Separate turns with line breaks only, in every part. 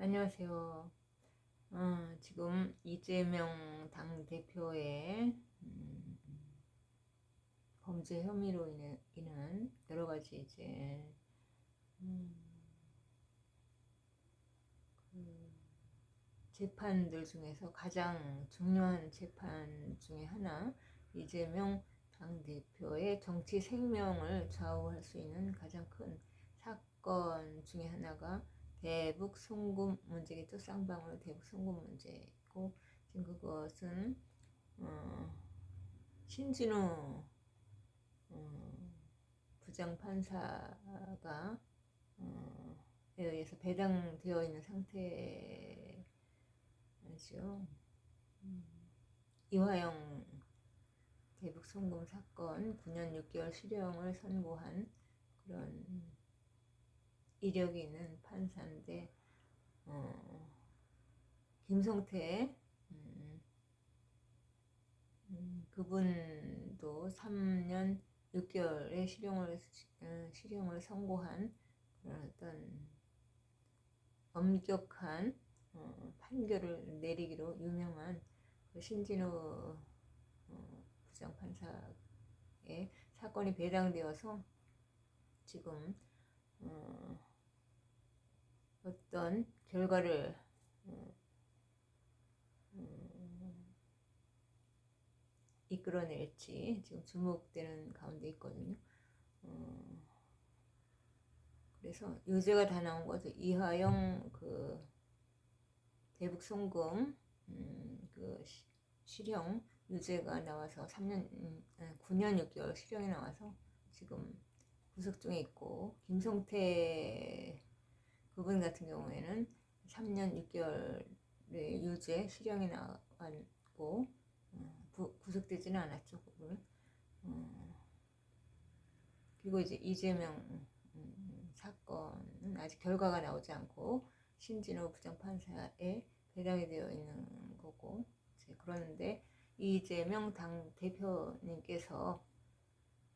안녕하세요. 지금 이재명 당대표의 범죄 혐의로 인한 여러 가지 음, 그 재판들 중에서 가장 중요한 재판 중에 하나, 이재명 당대표의 정치 생명을 좌우할 수 있는 가장 큰 사건 중에 하나가 대북 송금 문제겠죠. 쌍방울 대북 송금 문제고, 지금 그것은 신진우 부장판사가 에 의해서 배당되어 있는 상태죠. 이화영 대북 송금 사건 9년 6개월 실형을 선고한 그런 이력이 있는 판사인데, 김성태 그분도 3년 6개월의 실형을 선고한 그런 어떤 엄격한 판결을 내리기로 유명한 그 신진우 부장판사의 사건이 배당되어서 지금 어떤 결과를 이끌어낼지 지금 주목되는 가운데 있거든요. 그래서 유죄가 다 나온 거죠. 이화영 그 대북 송금 그 실형 유죄가 나와서 9년 6개월 실형이 나와서 지금 구속 중에 있고, 김성태 그분 같은 경우에는 3년 6개월의 유죄 실형이 나왔고 구속되지는 않았죠, 그분. 그리고 이제 이재명 사건은 아직 결과가 나오지 않고 신진호 부장판사에 배당이 되어 있는 거고, 이제 그러는데 이재명 당 대표님께서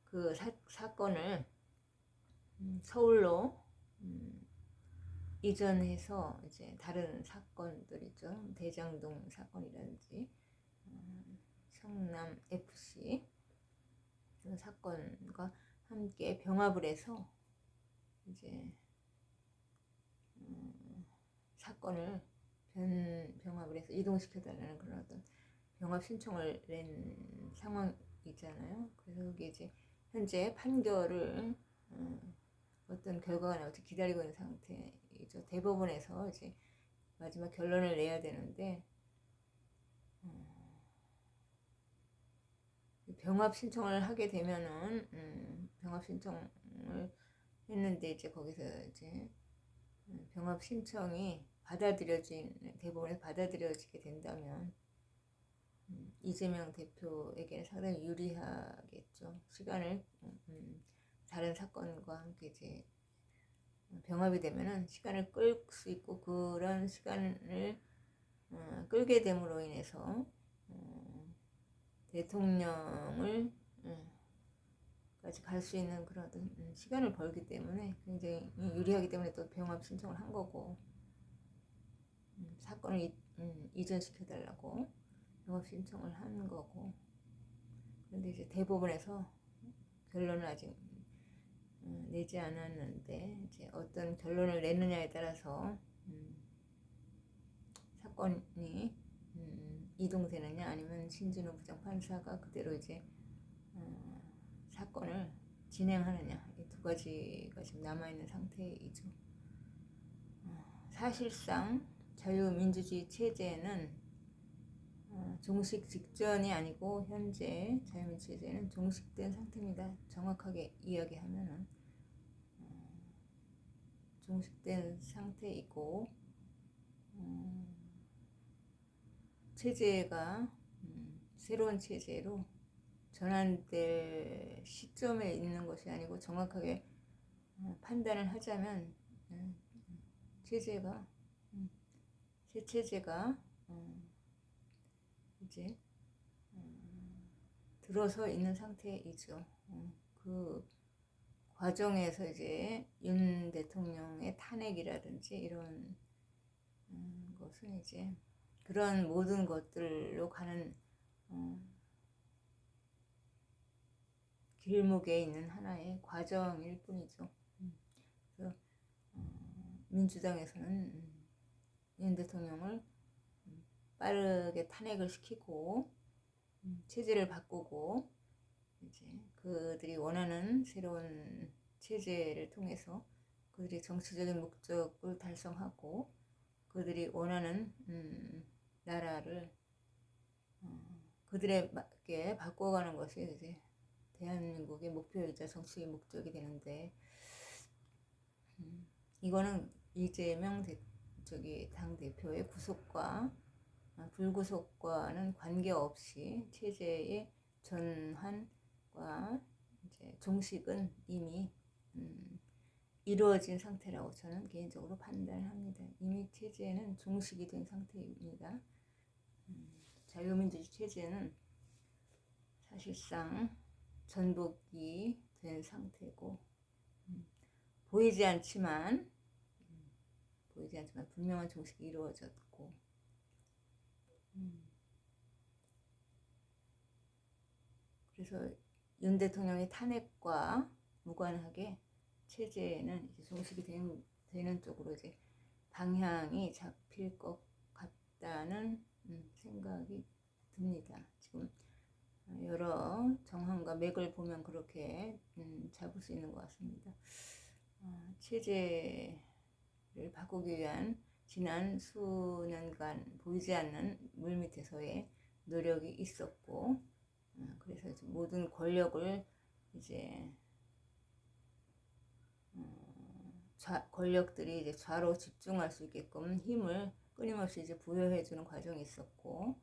그 사건을 서울로 이전해서 이제 다른 사건들 있죠. 대장동 사건이라든지 성남 FC 그런 사건과 함께 병합을 해서 이제 사건을 병합을 해서 이동시켜달라는 그런 어떤 병합 신청을 낸 상황이잖아요. 그래서 그게 이제 현재 판결을 어떤 결과가 나올지 기다리고 있는 상태이죠. 대법원에서 이제 마지막 결론을 내야 되는데 병합 신청을 하게 되면은 병합 신청을 했는데 이제 거기서 이제 병합 신청이 대법원에서 받아들여지게 된다면 이재명 대표에게는 상당히 유리하겠죠. 시간을 다른 사건과 함께 이제 병합이 되면은 시간을 끌 수 있고, 그런 시간을 끌게 됨으로 인해서 대통령을 까지 갈 수 있는 그런 시간을 벌기 때문에 굉장히 유리하기 때문에 또 병합 신청을 한 거고, 사건을 이전시켜달라고 병합 신청을 한 거고. 그런데 이제 대법원에서 결론을 아직 내지 않았는데, 이제 어떤 결론을 내느냐에 따라서 사건이 이동되느냐, 아니면 신진호 부장판사가 그대로 이제 사건을 진행하느냐, 이 두 가지가 지금 남아있는 상태이죠. 사실상 자유민주주의 체제는 종식 직전이 아니고 현재 자유민주 체제는 종식된 상태입니다. 정확하게 이야기하면은 종식된 상태이고, 체제가 새로운 체제로 전환될 시점에 있는 것이 아니고, 정확하게 판단을 하자면 체제가 새 체제가 이제 들어서 있는 상태이죠. 그 과정에서 이제 윤 대통령의 탄핵이라든지 이런 것은 이제 그런 모든 것들로 가는 길목에 있는 하나의 과정일 뿐이죠. 그래서 민주당에서는 윤 대통령을 빠르게 탄핵을 시키고 체제를 바꾸고 이제 그들이 원하는 새로운 체제를 통해서 그들이 정치적인 목적을 달성하고 그들이 원하는 나라를 그들에 맞게 바꿔가는 것이 이제 대한민국의 목표이자 정치의 목적이 되는데 이거는 이재명 당 대표의 구속과 불구속과는 관계없이 체제의 전환과 이제 종식은 이미 이루어진 상태라고 저는 개인적으로 판단합니다. 이미 체제는 종식이 된 상태입니다. 자유민주주의 체제는 사실상 전복이 된 상태고 보이지 않지만 분명한 종식이 이루어졌고 그래서 윤 대통령의 탄핵과 무관하게 체제는 이제 종식이 되는 쪽으로 이제 방향이 잡힐 것 같다는 생각이 듭니다. 지금 여러 정황과 맥을 보면 그렇게 잡을 수 있는 것 같습니다. 체제를 바꾸기 위한 지난 수년간 보이지 않는 물밑에서의 노력이 있었고 그래서 이제 모든 권력을 이제 권력들이 이제 좌로 집중할 수 있게끔 힘을 끊임없이 이제 부여해주는 과정이 있었고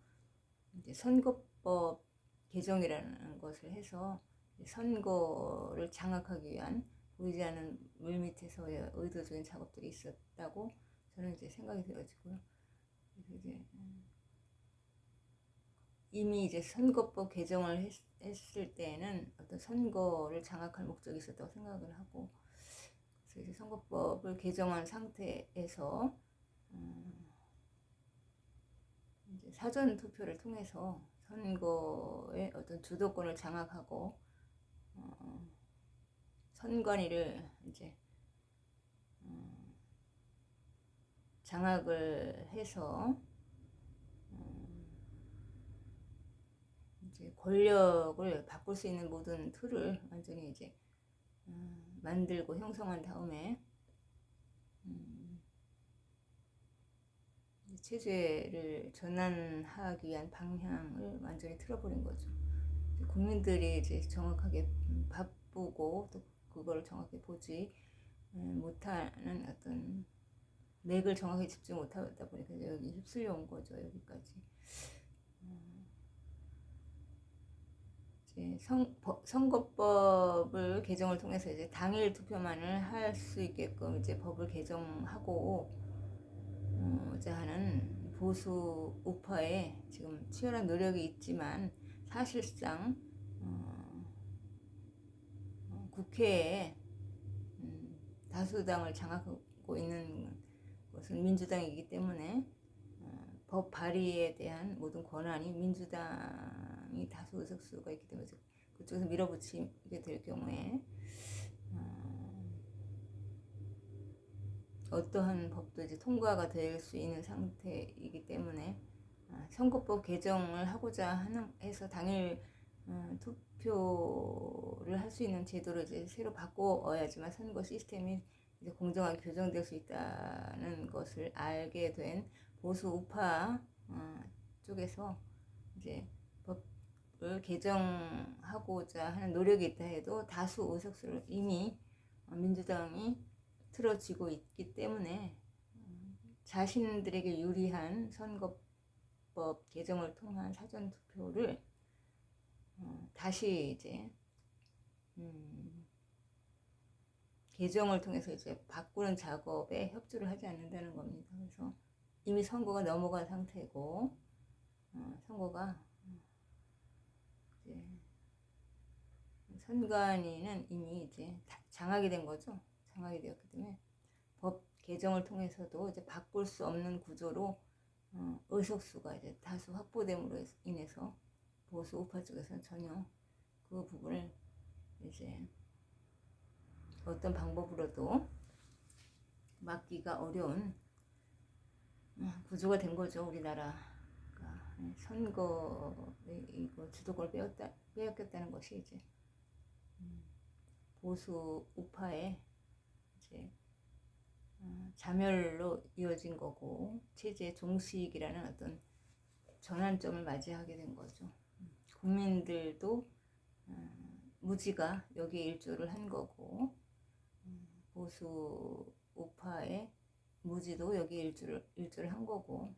이제 선거법 개정이라는 것을 해서 선거를 장악하기 위한 보이지 않는 물밑에서의 의도적인 작업들이 있었다고 저는 이제 생각이 되어지고요. 그래서 이제 이미 이제 선거법 개정을 했을 때에는 어떤 선거를 장악할 목적이 있었다고 생각을 하고 그래서 이제 선거법을 개정한 상태에서 이제 사전 투표를 통해서 선거의 어떤 주도권을 장악하고 선관위를 이제 장악을 해서 이제 권력을 바꿀 수 있는 모든 틀을 완전히 이제 만들고 형성한 다음에 체제를 전환하기 위한 방향을 완전히 틀어버린 거죠. 국민들이 이제 정확하게 바쁘고 또 그걸 정확히 보지 못하는 어떤 맥을 정확히 집중 못하다 보니까 여기 휩쓸려 온 거죠. 여기까지. 이제 선거법을 개정을 통해서 이제 당일 투표만을 할 수 있게끔 이제 법을 개정하고 하는 보수 우파의 지금 치열한 노력이 있지만 사실상 국회에 다수당을 장악하고 있는 것은 민주당이기 때문에 법 발의에 대한 모든 권한이 민주당이 다수 의석수가 있기 때문에 그쪽에서 밀어붙이게 될 경우에 어떠한 법도 이제 통과가 될 수 있는 상태이기 때문에 선거법 개정을 하고자 해서 당일 투표를 할 수 있는 제도를 이제 새로 바꿔야지만 선거 시스템이 이제 공정하게 교정될 수 있다는 것을 알게 된 보수 우파 쪽에서 이제 법을 개정하고자 하는 노력이 있다 해도 다수 의석수를 이미 민주당이 틀어지고 있기 때문에 자신들에게 유리한 선거법 개정을 통한 사전투표를 다시 이제 개정을 통해서 이제 바꾸는 작업에 협조를 하지 않는다는 겁니다. 그래서 이미 선거가 넘어간 상태고 선거가 이제 선관위는 이미 이제 장악이 된 거죠. 장악이 되었기 때문에 법 개정을 통해서도 이제 바꿀 수 없는 구조로 의석수가 이제 다수 확보됨으로 인해서 보수 우파 쪽에서는 전혀 그 부분을 이제 어떤 방법으로도 막기가 어려운 구조가 된 거죠. 우리나라가 선거에 이거 주도권을 빼앗겼다는 것이 이제 보수 우파의 이제 자멸로 이어진 거고 체제 종식이라는 어떤 전환점을 맞이하게 된 거죠. 국민들도 무지가 여기에 일조를 한 거고 보수 우파의 무지도 여기에 일조를 한 거고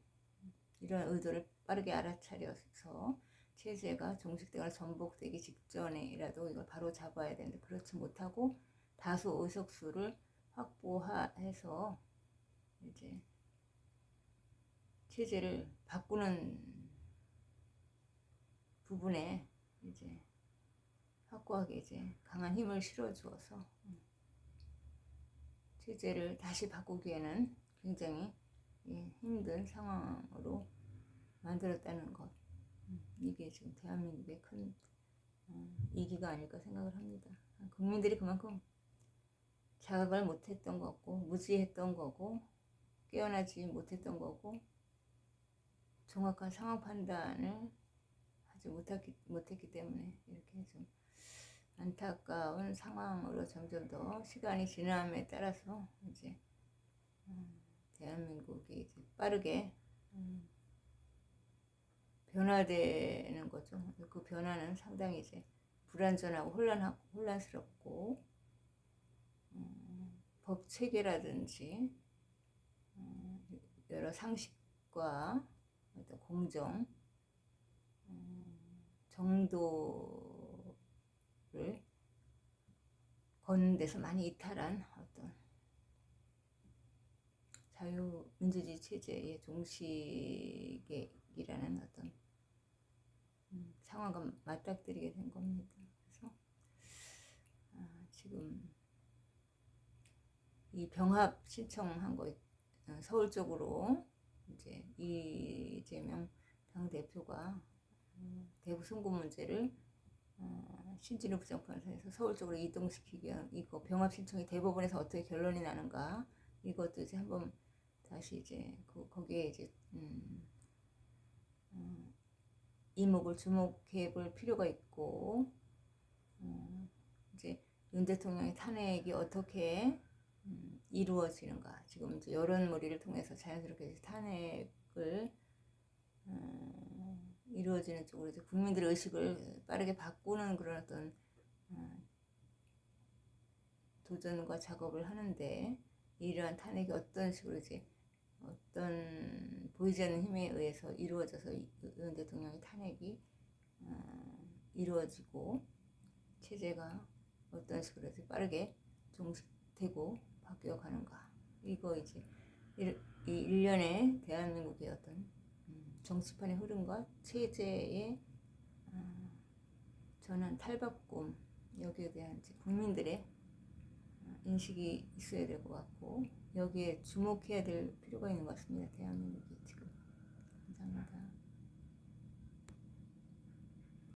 이런 의도를 빠르게 알아차려서 체제가 종식되거나 전복되기 직전에라도 이걸 바로 잡아야 되는데 그렇지 못하고 다수 의석수를 확보해서 이제 체제를 바꾸는 부분에 이제 확고하게 이제 강한 힘을 실어주어서 체제를 다시 바꾸기에는 굉장히 힘든 상황으로 만들었다는 것. 이게 지금 대한민국의 큰 위기가 아닐까 생각을 합니다. 국민들이 그만큼 자각을 못했던 거고 무지했던 거고 깨어나지 못했던 거고 정확한 상황 판단을 하지 못했기 때문에 이렇게 좀 안타까운 상황으로 점점 더 시간이 지남에 따라서 이제 대한민국이 이제 빠르게 변화되는 거죠. 그 변화는 상당히 이제 불완전하고 혼란스럽고 법 체계라든지 여러 상식과 어떤 공정, 정도를 걷는 데서 많이 이탈한 어떤 자유민주주의 체제의 종식이라는 어떤 상황과 맞닥뜨리게 된 겁니다. 그래서 지금 이 병합 신청한 거 서울 쪽으로 이제 이재명 당대표가 대구 송금 문제를 신진우 부장판사에서 서울 쪽으로 이동시키기 위한 이거 병합 신청이 대법원에서 어떻게 결론이 나는가 이것도 이제 한번 다시 이제 거기에 이제 이목을 주목해 볼 필요가 있고 이제 윤 대통령의 탄핵이 어떻게 이루어지는가 지금 이제 여론몰이를 통해서 자연스럽게 탄핵을 이루어지는 쪽으로 이제 국민들의 의식을 빠르게 바꾸는 그런 어떤 도전과 작업을 하는데 이러한 탄핵이 어떤 식으로 이제 어떤 보이지 않는 힘에 의해서 이루어져서 윤 대통령의 탄핵이 이루어지고 체제가 어떤 식으로 이제 빠르게 종식되고 바뀌어가는가 이거 이제 이 일련의 대한민국의 어떤 정치판의 흐름과 체제의 전환 탈바꿈 여기에 대한 이제 국민들의 인식이 있어야 될 것 같고 여기에 주목해야 될 필요가 있는 것 같습니다. 대한민국이 지금. 감사합니다.